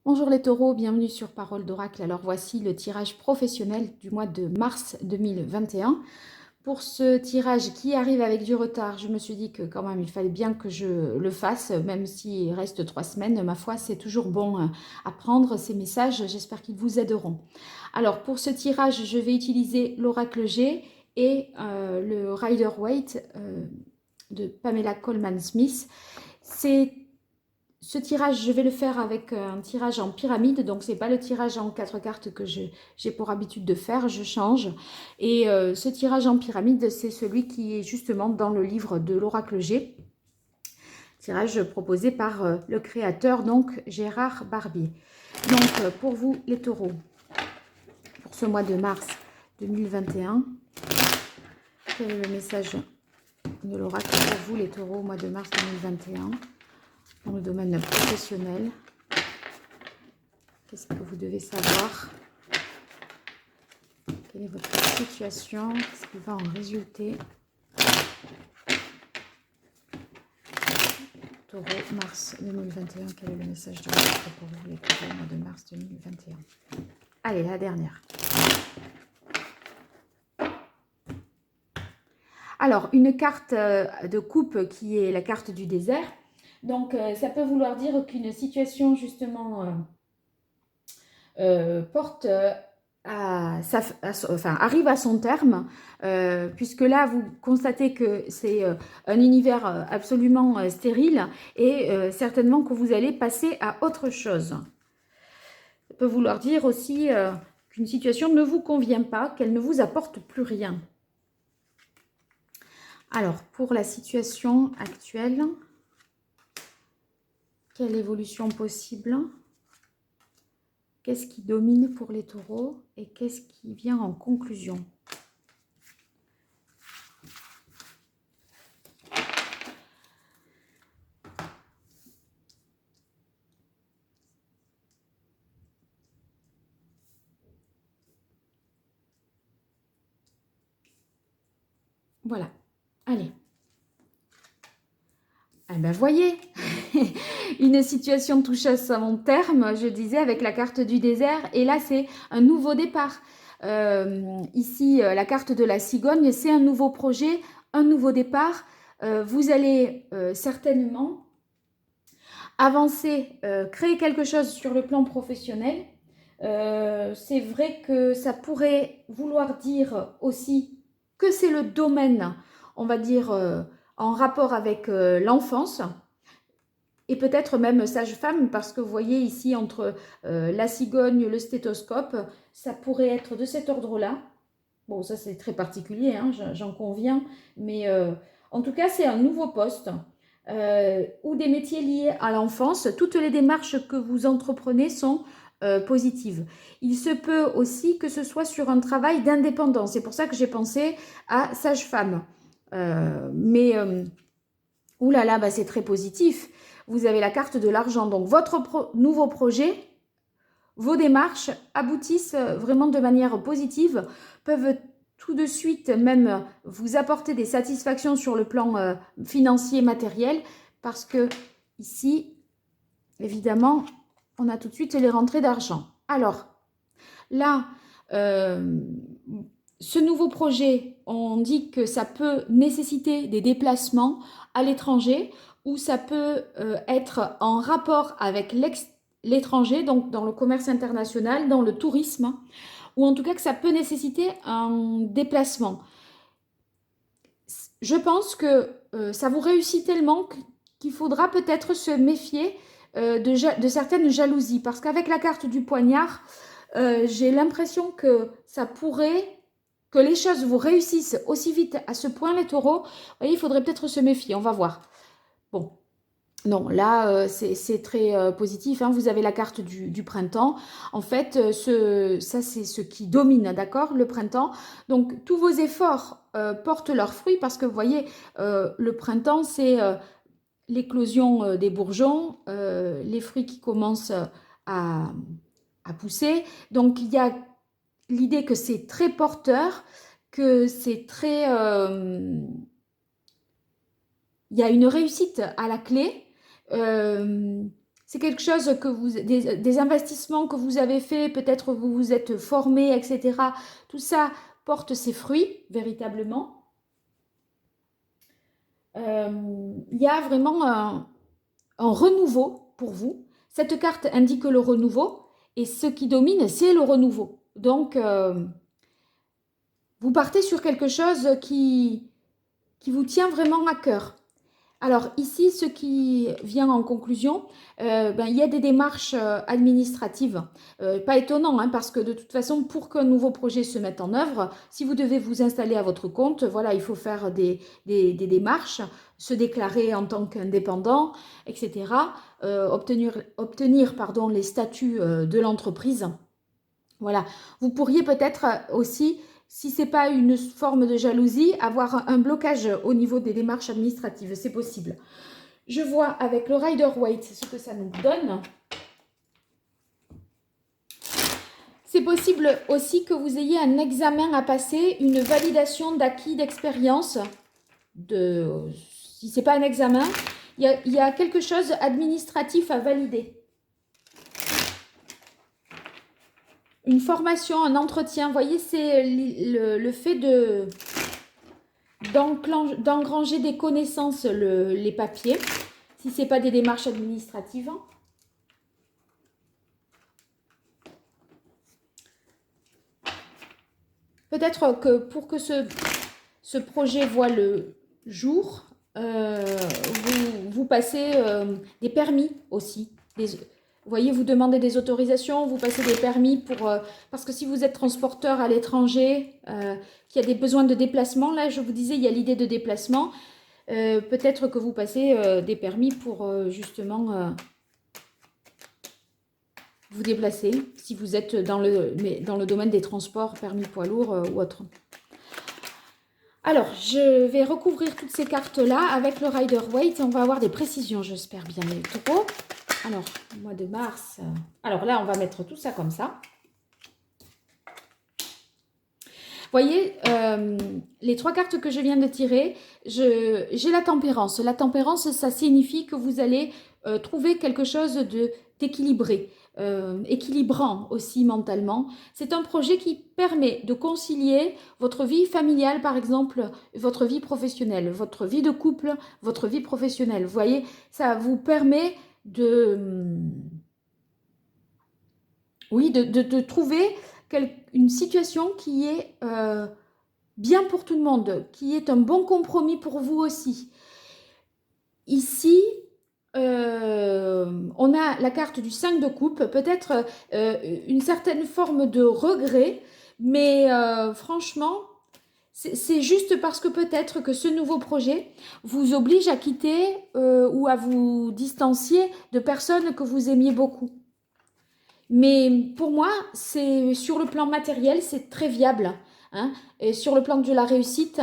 Bonjour les taureaux, bienvenue sur Parole d'Oracle. Alors voici le tirage professionnel du mois de mars 2021. Pour ce tirage qui arrive avec du retard, je me suis dit que quand même il fallait bien que je le fasse, même s'il reste 3 semaines. Ma foi, c'est toujours bon à prendre ces messages, j'espère qu'ils vous aideront. Alors pour ce tirage, je vais utiliser l'Oracle G et le Rider-Waite de Pamela Colman-Smith. Ce tirage, je vais le faire avec un tirage en pyramide, donc ce n'est pas le tirage en 4 cartes que j'ai pour habitude de faire, je change. Et ce tirage en pyramide, c'est celui qui est justement dans le livre de l'Oracle G, tirage proposé par le créateur, donc Gérard Barbier. Donc pour vous les taureaux, pour ce mois de mars 2021, quel est le message de l'Oracle pour vous les taureaux au mois de mars 2021 dans le domaine professionnel? Qu'est-ce que vous devez savoir? Quelle est votre situation? Qu'est-ce qui va en résulter? Taureau, mars 2021. Quel est le message de l'Oracle pour vous, les taureaux, au mois de mars 2021? Allez, la dernière. Alors, une carte de coupe qui est la carte du désert. Donc, ça peut vouloir dire qu'une situation, justement, porte arrive à son terme, puisque là, vous constatez que c'est un univers absolument stérile et certainement que vous allez passer à autre chose. Ça peut vouloir dire aussi qu'une situation ne vous convient pas, qu'elle ne vous apporte plus rien. Alors, pour la situation actuelle, quelle évolution possible ? Qu'est-ce qui domine pour les taureaux et qu'est-ce qui vient en conclusion? Voilà. Allez. Eh ben, voyez, une situation touche à son terme, je disais, avec la carte du désert. Et là, c'est un nouveau départ. Ici, la carte de la cigogne, c'est un nouveau projet, un nouveau départ. Vous allez certainement avancer, créer quelque chose sur le plan professionnel. C'est vrai que ça pourrait vouloir dire aussi que c'est le domaine, on va dire, en rapport avec l'enfance. Et peut-être même sage-femme, parce que vous voyez ici, entre la cigogne, le stéthoscope, ça pourrait être de cet ordre-là. Bon, ça c'est très particulier, hein, j'en conviens, mais en tout cas, c'est un nouveau poste ou des métiers liés à l'enfance. Toutes les démarches que vous entreprenez sont positives. Il se peut aussi que ce soit sur un travail d'indépendance. C'est pour ça que j'ai pensé à sage-femme. Oulala, bah, c'est très positif. Vous avez la carte de l'argent. Donc, votre nouveau projet, vos démarches aboutissent vraiment de manière positive, peuvent tout de suite même vous apporter des satisfactions sur le plan financier, matériel, parce que ici, évidemment, on a tout de suite les rentrées d'argent. Alors, là, ce nouveau projet, on dit que ça peut nécessiter des déplacements à l'étranger ou ça peut être en rapport avec l'étranger, donc dans le commerce international, dans le tourisme, ou en tout cas que ça peut nécessiter un déplacement. Je pense que ça vous réussit tellement qu'il faudra peut-être se méfier de certaines jalousies, parce qu'avec la carte du poignard, j'ai l'impression que ça pourrait, que les choses vous réussissent aussi vite à ce point, les taureaux. Vous voyez, il faudrait peut-être se méfier, on va voir. Bon, non, là, c'est très positif, hein. Vous avez la carte du printemps. En fait, ça, c'est ce qui domine, d'accord, le printemps. Donc, tous vos efforts portent leurs fruits parce que, vous voyez, le printemps, c'est l'éclosion des bourgeons, les fruits qui commencent à pousser. Donc, il y a l'idée que c'est très porteur, que c'est très... il y a une réussite à la clé. c'est quelque chose que des investissements que vous avez fait, peut-être vous vous êtes formé, etc. Tout ça porte ses fruits, véritablement. Il y a vraiment un renouveau pour vous. Cette carte indique le renouveau et ce qui domine, c'est le renouveau. Donc, vous partez sur quelque chose qui vous tient vraiment à cœur. Alors ici, ce qui vient en conclusion, il y a des démarches administratives. Pas étonnant, hein, parce que de toute façon, pour qu'un nouveau projet se mette en œuvre, si vous devez vous installer à votre compte, voilà, il faut faire des démarches, se déclarer en tant qu'indépendant, etc. Obtenir pardon, les statuts de l'entreprise. Voilà. Vous pourriez peut-être aussi, si ce n'est pas une forme de jalousie, avoir un blocage au niveau des démarches administratives. C'est possible. Je vois avec le Rider-Waite ce que ça nous donne. C'est possible aussi que vous ayez un examen à passer, une validation d'acquis d'expérience. Si ce n'est pas un examen, il y a quelque chose d'administratif à valider. Une formation, un entretien, vous voyez, c'est le fait d'engranger des connaissances, les papiers, si ce n'est pas des démarches administratives. Peut-être que pour que ce projet voit le jour, vous passez des permis aussi. Vous voyez, vous demandez des autorisations, vous passez des permis parce que si vous êtes transporteur à l'étranger, qu'il y a des besoins de déplacement, là je vous disais, il y a l'idée de déplacement, peut-être que vous passez des permis pour justement vous déplacer, si vous êtes dans le domaine des transports, permis poids lourd ou autre. Alors, je vais recouvrir toutes ces cartes-là avec le Rider-Waite. On va avoir des précisions, j'espère bien, les taureaux. Alors, mois de mars. Alors là, on va mettre tout ça comme ça. Vous voyez, les trois cartes que je viens de tirer, j'ai la tempérance. La tempérance, ça signifie que vous allez trouver quelque chose d'équilibré, équilibrant aussi mentalement. C'est un projet qui permet de concilier votre vie familiale, par exemple, votre vie professionnelle, votre vie de couple, votre vie professionnelle. Vous voyez, ça vous permet de trouver une situation qui est bien pour tout le monde, qui est un bon compromis pour vous aussi. Ici, on a la carte du 5 de coupe, peut-être une certaine forme de regret, mais franchement, c'est juste parce que peut-être que ce nouveau projet vous oblige à quitter ou à vous distancier de personnes que vous aimiez beaucoup. Mais pour moi, c'est sur le plan matériel, c'est très viable. Hein, et sur le plan de la réussite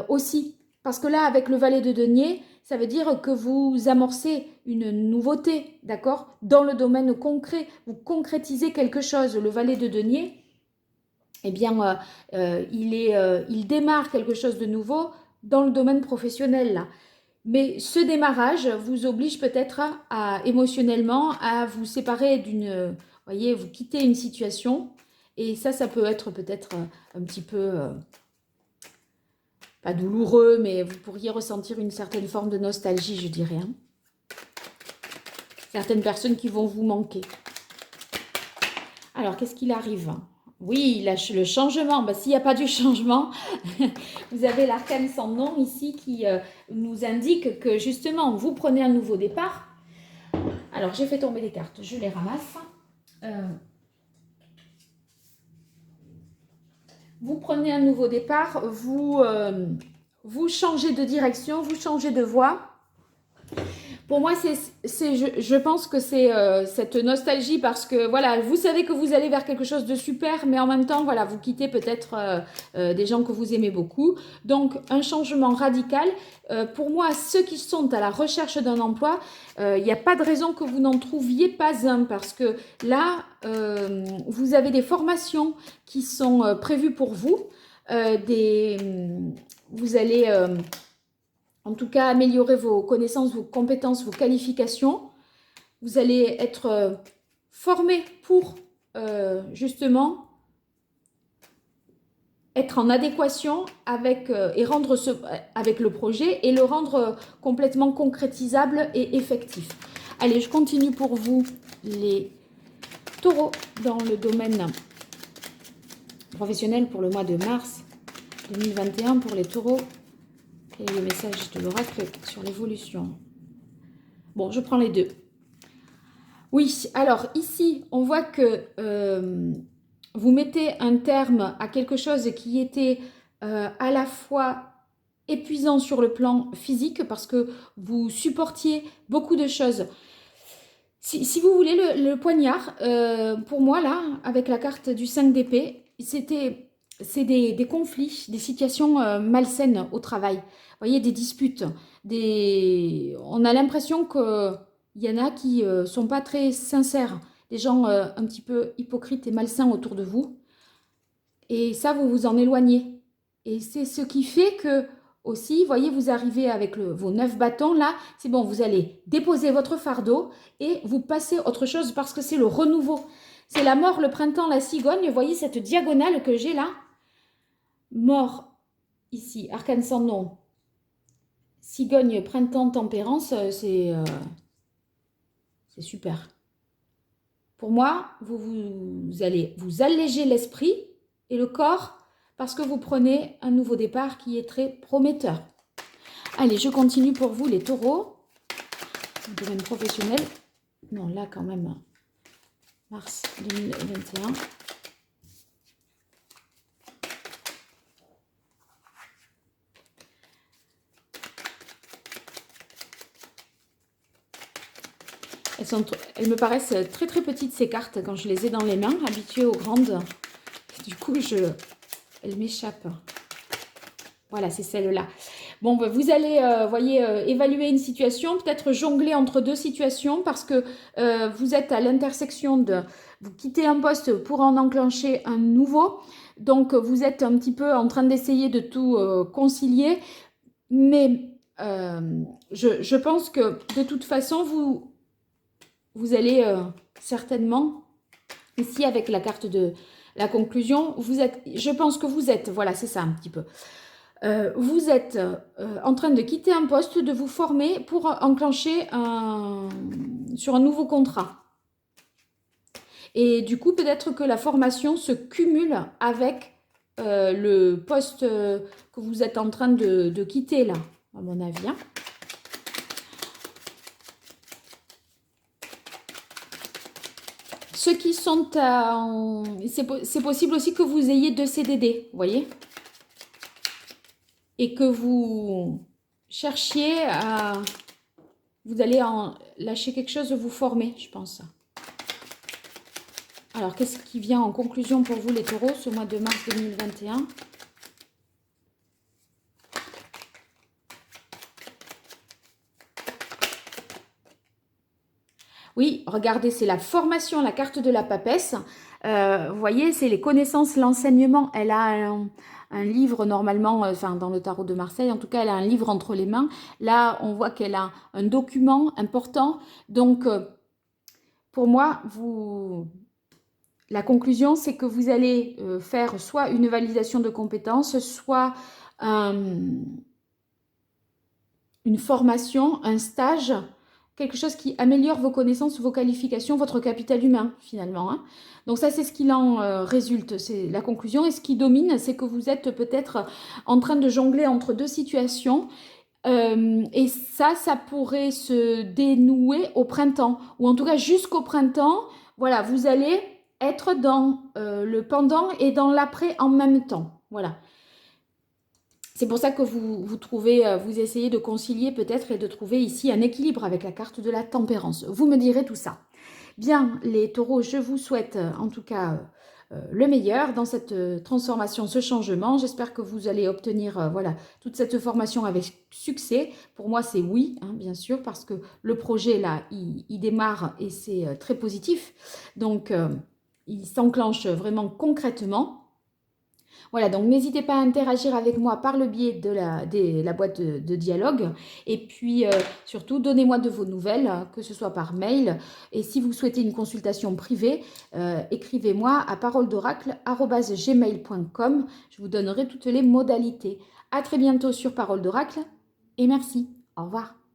aussi. Parce que là, avec le valet de denier, ça veut dire que vous amorcez une nouveauté, d'accord, dans le domaine concret. Vous concrétisez quelque chose. Le valet de denier, eh bien, il démarre quelque chose de nouveau dans le domaine professionnel, là. Mais ce démarrage vous oblige peut-être émotionnellement à vous séparer d'une... voyez, vous quittez une situation et ça peut être peut-être un petit peu... pas douloureux, mais vous pourriez ressentir une certaine forme de nostalgie, je dirais. Hein. Certaines personnes qui vont vous manquer. Alors, qu'est-ce qu'il arrive ? Oui, le changement. Ben, s'il n'y a pas du changement, vous avez l'arcane sans nom ici qui nous indique que justement, vous prenez un nouveau départ. Alors, j'ai fait tomber des cartes, je les ramasse. Vous prenez un nouveau départ, vous changez de direction, vous changez de voie. Pour moi, je pense que c'est cette nostalgie parce que voilà, vous savez que vous allez vers quelque chose de super, mais en même temps, voilà, vous quittez peut-être des gens que vous aimez beaucoup. Donc, un changement radical. Pour moi, ceux qui sont à la recherche d'un emploi, il n'y a pas de raison que vous n'en trouviez pas un parce que là, vous avez des formations qui sont prévues pour vous. Vous allez... en tout cas, améliorer vos connaissances, vos compétences, vos qualifications. Vous allez être formé pour justement être en adéquation avec, avec le projet et le rendre complètement concrétisable et effectif. Allez, je continue pour vous les taureaux dans le domaine professionnel pour le mois de mars 2021 pour les taureaux. Quel est le message de l'oracle sur l'évolution? Bon, je prends les deux. Oui, alors ici, on voit que vous mettez un terme à quelque chose qui était à la fois épuisant sur le plan physique parce que vous supportiez beaucoup de choses. Si vous voulez, le poignard, pour moi, là, avec la carte du 5 d'épée, c'est des conflits, des situations malsaines au travail. Vous voyez, des disputes. On a l'impression qu'il y en a qui ne sont pas très sincères. Des gens un petit peu hypocrites et malsains autour de vous. Et ça, vous vous en éloignez. Et c'est ce qui fait que aussi, voyez, vous arrivez avec vos 9 bâtons là, c'est bon, vous allez déposer votre fardeau et vous passez autre chose parce que c'est le renouveau. C'est la mort, le printemps, la cigogne. Vous voyez cette diagonale que j'ai là? Mort, ici, arcane sans nom. Cigogne, printemps, tempérance, c'est super. Pour moi, vous allez vous alléger l'esprit et le corps parce que vous prenez un nouveau départ qui est très prometteur. Allez, je continue pour vous les taureaux. Domaine professionnel. Non, là quand même, mars 2021. Elles me paraissent très très petites ces cartes quand je les ai dans les mains, habituées aux grandes. Du coup, elles m'échappent. Voilà, c'est celle-là. Bon, vous allez, voyez, évaluer une situation, peut-être jongler entre deux situations parce que vous êtes à l'intersection de... Vous quittez un poste pour en enclencher un nouveau. Donc, vous êtes un petit peu en train d'essayer de tout concilier. Mais je pense que de toute façon, vous allez certainement, ici avec la carte de la conclusion, je pense que vous êtes, voilà, c'est ça un petit peu. Vous êtes en train de quitter un poste, de vous former pour enclencher sur un nouveau contrat. Et du coup, peut-être que la formation se cumule avec le poste que vous êtes en train de quitter là, à mon avis. Hein. Ceux qui sont en... C'est possible aussi que vous ayez 2 CDD, vous voyez? Et que vous cherchiez à... Vous allez en lâcher quelque chose, vous former, je pense. Alors, qu'est-ce qui vient en conclusion pour vous, les taureaux, ce mois de mars 2021? Oui, regardez, c'est la formation, la carte de la papesse. Vous voyez, c'est les connaissances, l'enseignement. Elle a un livre normalement, enfin dans le tarot de Marseille, en tout cas, elle a un livre entre les mains. Là, on voit qu'elle a un document important. Donc, pour moi, la conclusion, c'est que vous allez faire soit une validation de compétences, soit une formation, un stage, quelque chose qui améliore vos connaissances, vos qualifications, votre capital humain, finalement. Hein. Donc ça, c'est ce qu'il en résulte, c'est la conclusion. Et ce qui domine, c'est que vous êtes peut-être en train de jongler entre deux situations. Et ça pourrait se dénouer au printemps. Ou en tout cas, jusqu'au printemps, voilà, vous allez être dans le pendant et dans l'après en même temps. Voilà. C'est pour ça que vous essayez de concilier peut-être et de trouver ici un équilibre avec la carte de la tempérance. Vous me direz tout ça. Bien, les taureaux, je vous souhaite en tout cas le meilleur dans cette transformation, ce changement. J'espère que vous allez obtenir voilà, toute cette formation avec succès. Pour moi, c'est oui, hein, bien sûr, parce que le projet, là, il démarre et c'est très positif. Donc, il s'enclenche vraiment concrètement. Voilà, donc n'hésitez pas à interagir avec moi par le biais de la boîte de dialogue. Et puis, surtout, donnez-moi de vos nouvelles, que ce soit par mail. Et si vous souhaitez une consultation privée, écrivez-moi à paroledoracle@gmail.com. Je vous donnerai toutes les modalités. À très bientôt sur Parole d'Oracle et merci. Au revoir.